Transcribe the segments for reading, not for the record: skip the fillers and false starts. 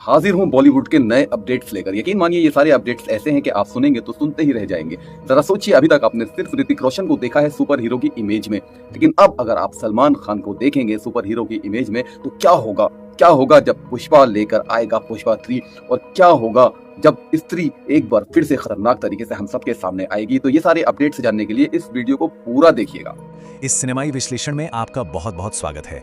हाजिर हूँ बॉलीवुड के नए अपडेट्स लेकर। यकीन मानिए ये सारे अपडेट्स ऐसे हैं कि आप सुनेंगे तो सुनते ही रह जाएंगे। जरा सोचिए, अभी तक आपने सिर्फ ऋतिक रोशन को देखा है सुपर हीरो की इमेज में, लेकिन अब अगर आप सलमान खान को देखेंगे सुपर हीरो की इमेज में तो क्या होगा जब पुष्पा लेकर आएगा पुष्पा 3, और क्या होगा जब स्त्री एक बार फिर से खतरनाक तरीके से हम सबके सामने आएगी। तो ये सारे अपडेट्स जानने के लिए इस वीडियो को पूरा देखिएगा। इस सिनेमाई विश्लेषण में आपका बहुत बहुत स्वागत है।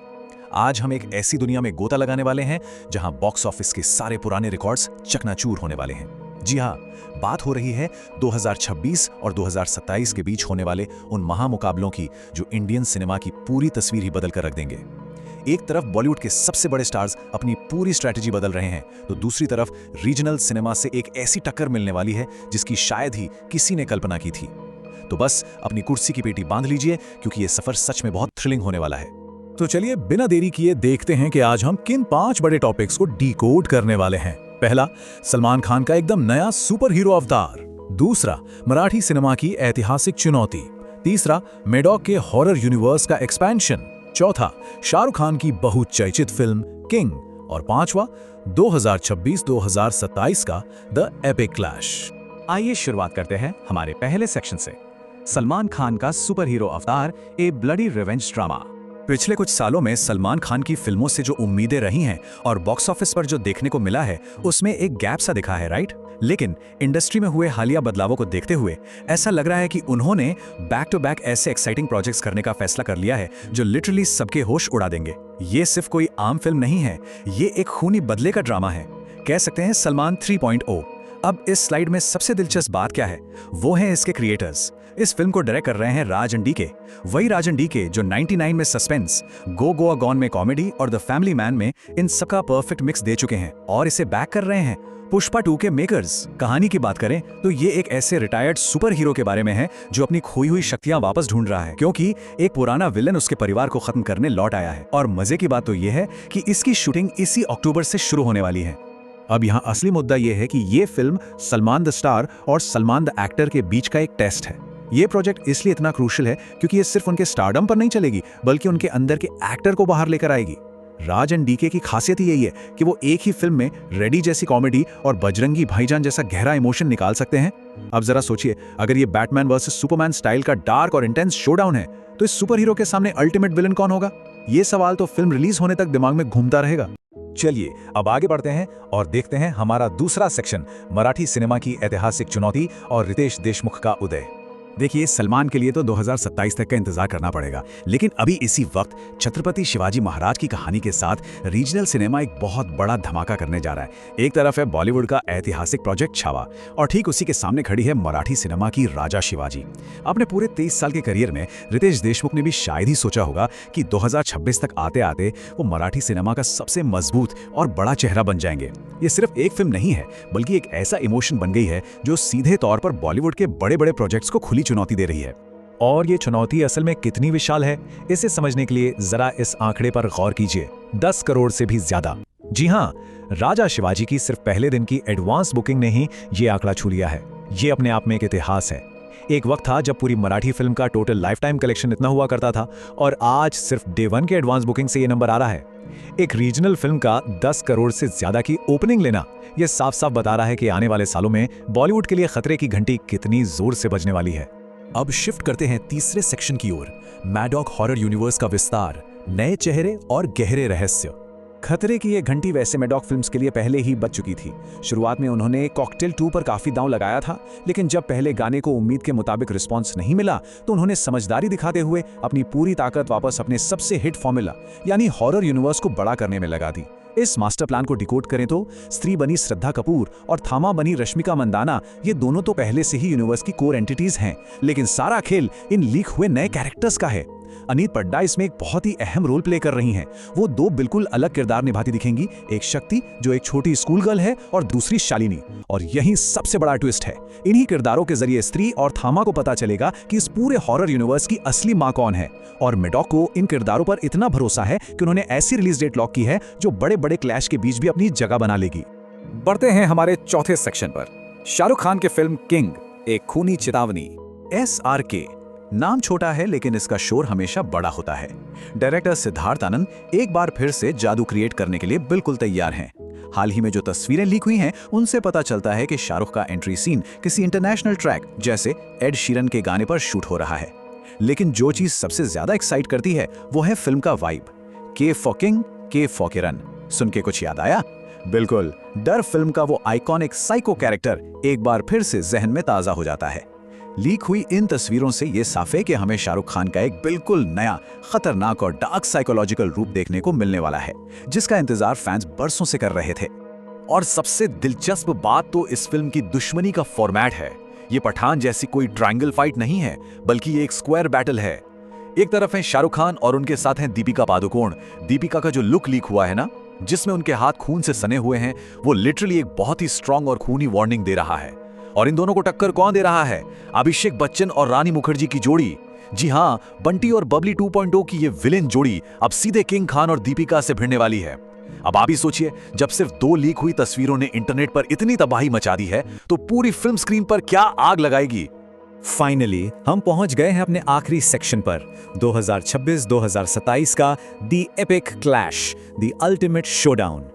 आज हम एक ऐसी दुनिया में गोता लगाने वाले हैं जहां बॉक्स ऑफिस के सारे पुराने रिकॉर्ड्स चकनाचूर होने वाले हैं। जी हां, बात हो रही है 2026 और 2027 के बीच होने वाले उन महामुकाबलों की जो इंडियन सिनेमा की पूरी तस्वीर ही बदल कर रख देंगे। एक तरफ बॉलीवुड के सबसे बड़े स्टार्स अपनी पूरी स्ट्रैटेजी बदल रहे हैं, तो दूसरी तरफ रीजनल सिनेमा से एक ऐसी टक्कर मिलने वाली है जिसकी शायद ही किसी ने कल्पना की थी। तो बस अपनी कुर्सी की पेटी बांध लीजिए, क्योंकि ये सफर सच में बहुत थ्रिलिंग होने वाला है। तो चलिए बिना देरी किए देखते हैं कि आज हम किन 5 बड़े टॉपिक्स को डीकोड करने वाले हैं। पहला, सलमान खान का एकदम नया सुपर हीरो अवतार। दूसरा, मराठी सिनेमा की ऐतिहासिक चुनौती। तीसरा, मेडॉक के हॉरर यूनिवर्स का एक्सपेंशन। चौथा, शाहरुख खान की बहुचर्चित फिल्म किंग। और पांचवा, 2026-2027 का द एपिक क्लैश। आइए शुरुआत करते हैं हमारे पहले सेक्शन से, सलमान खान का सुपर हीरो अवतार, ए ब्लडी रिवेंज ड्रामा। पिछले कुछ सालों में सलमान खान की फिल्मों से जो उम्मीदें रही हैं और बॉक्स ऑफिस पर जो देखने को मिला है, उसमें एक गैप सा दिखा है, राइट? लेकिन इंडस्ट्री में हुए हालिया बदलावों को देखते हुए ऐसा लग रहा है कि उन्होंने बैक टू बैक ऐसे एक्साइटिंग प्रोजेक्ट्स करने का फैसला कर लिया है जो लिटरली सबके होश उड़ा देंगे। ये सिर्फ कोई आम फिल्म नहीं है, ये एक खूनी बदले का ड्रामा है। कह सकते हैं सलमान 3.0। अब इस स्लाइड में सबसे दिलचस्प बात क्या है, वो है इसके क्रिएटर्स। इस फिल्म को डायरेक्ट कर रहे हैं राजन डीके, वही राजन डीके जो 99 में सस्पेंस, गो गोआ गॉन में कॉमेडी और द फैमिली मैन में इन सबका परफेक्ट मिक्स दे चुके हैं, और इसे बैक कर रहे हैं पुष्पा 2 के मेकर्स। कहानी की बात करें तो ये एक ऐसे रिटायर्ड सुपर हीरो के बारे में है जो अपनी खोई हुई शक्तियां वापस ढूंढ रहा है, क्योंकि एक पुराना विलन उसके परिवार को खत्म करने लौट आया है। और मजे की बात तो ये है कि इसकी शूटिंग इसी अक्टूबर से शुरू होने वाली है। अब यहाँ असली मुद्दा यह है कि ये फिल्म सलमान द स्टार और सलमान द एक्टर के बीच का एक टेस्ट है। ये प्रोजेक्ट इसलिए इतना क्रूशियल है क्योंकि ये सिर्फ उनके स्टारडम पर नहीं चलेगी, बल्कि उनके अंदर के एक्टर को बाहर लेकर आएगी। राज एंड डीके की खासियत ही यही है कि वो एक ही फिल्म में रेडी जैसी कॉमेडी और बजरंगी भाईजान जैसा गहरा इमोशन निकाल सकते हैं। अब जरा सोचिए, अगर ये बैटमैन वर्सेस सुपरमैन स्टाइल का डार्क और इंटेंस शोडाउन है, तो इस सुपर हीरो के सामने अल्टीमेट विलन कौन होगा? ये सवाल तो फिल्म रिलीज होने तक दिमाग में घूमता रहेगा। चलिए अब आगे बढ़ते हैं और देखते हैं हमारा दूसरा सेक्शन, मराठी सिनेमा की ऐतिहासिक चुनौती और रितेश देशमुख का उदय। देखिए, सलमान के लिए तो 2027 तक का इंतजार करना पड़ेगा, लेकिन अभी इसी वक्त छत्रपति शिवाजी महाराज की कहानी के साथ रीजनल सिनेमा एक बहुत बड़ा धमाका करने जा रहा है। एक तरफ है बॉलीवुड का ऐतिहासिक प्रोजेक्ट छावा, और ठीक उसी के सामने खड़ी है मराठी सिनेमा की राजा शिवाजी। अपने पूरे 23 साल के करियर में रितेश देशमुख ने भी शायद ही सोचा होगा कि 2026 तक आते आते वो मराठी सिनेमा का सबसे मजबूत और बड़ा चेहरा बन जाएंगे। ये सिर्फ एक फिल्म नहीं है, बल्कि एक ऐसा इमोशन बन गई है जो सीधे तौर पर बॉलीवुड के बड़े बड़े प्रोजेक्ट्स को खुली चुनौती दे रही है। और ये चुनौती असल में कितनी विशाल है, इसे समझने के लिए जरा इस आंकड़े पर गौर कीजिए। 10 करोड़ से भी ज्यादा। जी हां, राजा शिवाजी की सिर्फ पहले दिन की एडवांस बुकिंग ने ही ये आंकड़ा छू लिया है। ये अपने आप में एक इतिहास है। एक वक्त था जब पूरी मराठी फिल्म का टोटल लाइफ टाइम कलेक्शन इतना हुआ करता था, और आज सिर्फ डे 1 के एडवांस बुकिंग से ये नंबर आ रहा है। एक रीजनल फिल्म का 10 करोड़ से ज्यादा की ओपनिंग लेना, यह साफ साफ बता रहा है कि आने वाले सालों में बॉलीवुड के लिए खतरे की घंटी कितनी जोर से बजने वाली है। अब शिफ्ट करते हैं तीसरे सेक्शन की ओर, मैडॉक हॉरर यूनिवर्स का विस्तार, नए चेहरे और गहरे रहस्य। खतरे की ये घंटी वैसे मेडॉक फिल्म्स के लिए पहले ही बज चुकी थी। शुरुआत में उन्होंने कॉकटेल 2 पर काफी दांव लगाया था, लेकिन जब पहले गाने को उम्मीद के मुताबिक रिस्पांस नहीं मिला, तो उन्होंने समझदारी दिखाते हुए अपनी पूरी ताकत वापस अपने सबसे हिट फॉर्मूला यानी हॉरर यूनिवर्स को बड़ा करने में लगा दी। इस मास्टर प्लान को डिकोड करें तो स्त्री बनी श्रद्धा कपूर और थामा बनी रश्मिका मंदाना, ये दोनों तो पहले से ही यूनिवर्स की कोर एंटिटीज हैं, लेकिन सारा खेल इन लीक हुए नए कैरेक्टर्स का है। अनीत पड्डा इसमें एक बहुत ही अहम रोल प्ले कर रही हैं। वो 2 बिल्कुल अलग किरदार निभाती दिखेंगी, एक शक्ति जो एक छोटी स्कूल गर्ल है और दूसरी शालिनी। और यही सबसे बड़ा ट्विस्ट है, इन्हीं किरदारों के जरिए स्त्री और थामा को पता चलेगा कि इस पूरे हॉरर यूनिवर्स की असली मां कौन है। और मेडॉक को इन किरदारों पर इतना भरोसा है कि उन्होंने ऐसी रिलीज डेट लॉक की है जो बड़े बड़े क्लैश के बीच भी अपनी जगह बना लेगी। बढ़ते हैं हमारे चौथे सेक्शन पर, शाहरुख खान की फिल्म किंग, एक खूनी चेतावनी। SRK नाम छोटा है, लेकिन इसका शोर हमेशा बड़ा होता है। डायरेक्टर सिद्धार्थ आनंद एक बार फिर से जादू क्रिएट करने के लिए बिल्कुल तैयार हैं। हाल ही में जो तस्वीरें लीक हुई हैं उनसे पता चलता है कि शाहरुख का एंट्री सीन किसी इंटरनेशनल ट्रैक जैसे एड शीरन के गाने पर शूट हो रहा है। लेकिन जो चीज सबसे ज्यादा एक्साइट करती है वो है फिल्म का वाइब। के फॉर किंग, के फॉर किरण। सुन के कुछ याद आया? बिल्कुल, डर फिल्म का वो आइकॉनिक साइको कैरेक्टर एक बार फिर से जहन में ताजा हो जाता है। लीक हुई इन तस्वीरों से ये साफ है कि हमें शाहरुख खान का एक बिल्कुल नया, खतरनाक और डार्क साइकोलॉजिकल रूप देखने को मिलने वाला है, जिसका इंतजार फैंस बरसों से कर रहे थे। और सबसे दिलचस्प बात तो इस फिल्म की दुश्मनी का फॉर्मेट है। ये पठान जैसी कोई ट्रायंगल फाइट नहीं है, बल्कि ये एक स्क्वायर बैटल है। एक तरफ है शाहरुख खान और उनके साथ हैं दीपिका पादुकोण। दीपिका का जो लुक लीक हुआ है ना, जिसमें उनके हाथ खून से सने हुए हैं, वो लिटरली एक बहुत ही स्ट्रांग और खूनी वार्निंग दे रहा है। और इन दोनों को टक्कर कौन दे रहा है? अभिषेक बच्चन और रानी मुखर्जी की जोड़ी। जी हाँ, बंटी और बबली 2.0 की ये विलेन जोड़ी अब सीधे किंग खान और दीपिका से भिड़ने वाली है। अब आप ही सोचिए, जब सिर्फ 2 लीक हुई तस्वीरों ने इंटरनेट पर इतनी तबाही मचा दी है, तो पूरी फिल्म स्क्रीन पर क्या आग लगाएगी। फाइनली हम पहुंच गए हैं अपने आखिरी सेक्शन पर, 2026-2027 का the epic clash, the ultimate showdown.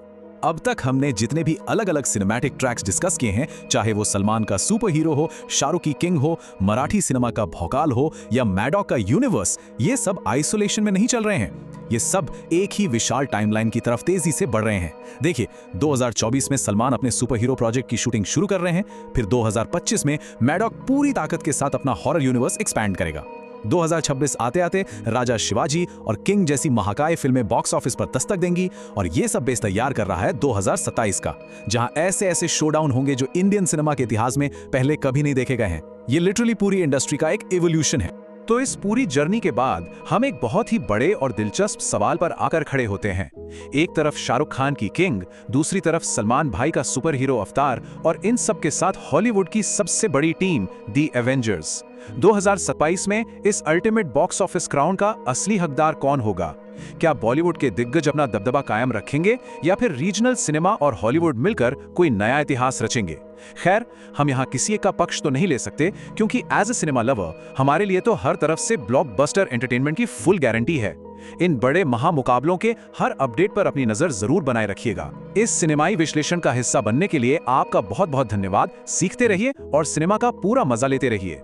अब तक हमने जितने भी अलग अलग सिनेमैटिक ट्रैक्स डिस्कस किए हैं, चाहे वो सलमान का सुपर हीरो हो, शाहरुख की किंग हो, मराठी सिनेमा का भौकाल हो या मैडॉक का यूनिवर्स, ये सब आइसोलेशन में नहीं चल रहे हैं। ये सब एक ही विशाल टाइमलाइन की तरफ तेजी से बढ़ रहे हैं। देखिए, 2024 में सलमान अपने सुपर हीरो प्रोजेक्ट की शूटिंग शुरू कर रहे हैं, फिर 2025 में मैडॉक पूरी ताकत के साथ अपना हॉरर यूनिवर्स एक्सपैंड करेगा। 2026 आते आते राजा शिवाजी और किंग जैसी महाकाय फिल्में बॉक्स ऑफिस पर दस्तक देंगी, और ये सब बेस तैयार कर रहा है 2027 का, जहां ऐसे ऐसे शोडाउन होंगे जो इंडियन सिनेमा के इतिहास में पहले कभी नहीं देखे गए हैं। ये लिटरली पूरी इंडस्ट्री का एक इवोल्यूशन है। तो इस पूरी जर्नी के बाद हम एक बहुत ही बड़े और दिलचस्प सवाल पर आकर खड़े होते हैं। एक तरफ शाहरुख खान की किंग, दूसरी तरफ सलमान भाई का सुपर हीरो अवतार, और इन सब के साथ हॉलीवुड की सबसे बड़ी टीम दी एवेंजर्स। 2027 में इस अल्टीमेट बॉक्स ऑफिस क्राउन का असली हकदार कौन होगा? क्या बॉलीवुड के दिग्गज अपना दबदबा कायम रखेंगे, या फिर रीजनल सिनेमा और हॉलीवुड मिलकर कोई नया इतिहास रचेंगे? खैर, हम यहाँ किसी एक का पक्ष तो नहीं ले सकते, क्योंकि एज ए सिनेमा लवर हमारे लिए तो हर तरफ से ब्लॉकबस्टर एंटरटेनमेंट की फुल गारंटी है। इन बड़े महामुकाबलों के हर अपडेट पर अपनी नजर जरूर बनाए रखिएगा। इस सिनेमाई विश्लेषण का हिस्सा बनने के लिए आपका बहुत बहुत धन्यवाद। सीखते रहिए और सिनेमा का पूरा मजा लेते रहिए।